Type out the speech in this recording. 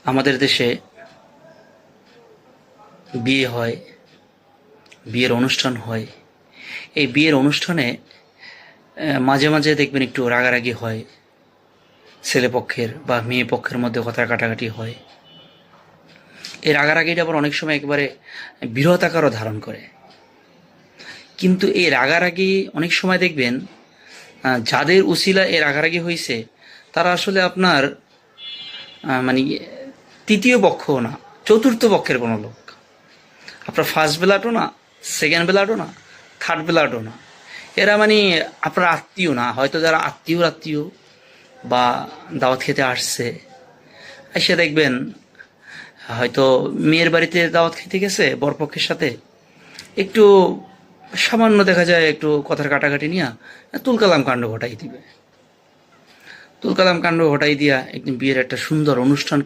আমাদের দেশে বিয়ে হয়, বিয়ের অনুষ্ঠান হয়। এই বিয়ের অনুষ্ঠানে মাঝে মাঝে দেখবেন একটু রাগারাগি হয়, ছেলে পক্ষের বা মেয়ে পক্ষের মধ্যে কথা কাটাকাটি হয়। এই রাগারাগিটা আবার অনেক সময় একেবারে বৃহৎ আকারও ধারণ করে। কিন্তু এই রাগারাগি অনেক সময় দেখবেন যাদের উসিলা এই রাগারাগি হয়েছে তারা আসলে আপনার মানে তৃতীয় পক্ষও না, চতুর্থ পক্ষের কোনো লোক। আপনার ফার্স্ট ব্লাডও না, সেকেন্ড ব্লাডও না, থার্ড ব্লাডও না। এরা মানে আপনার আত্মীয় না, হয়তো যারা আত্মীয় বা দাওয়াত খেতে আসছে, এসে দেখবেন হয়তো মেয়ের বাড়িতে দাওয়াত খেতে গেছে বরপক্ষের সাথে, একটু সামান্য দেখা যায় একটু কথার কাটাকাটি নিয়ে তুলকালাম কাণ্ড ঘটাই দিবে। তুলকালাম কাণ্ড ঘটাই দিয়া একদিন বিয়ের একটা সুন্দর অনুষ্ঠান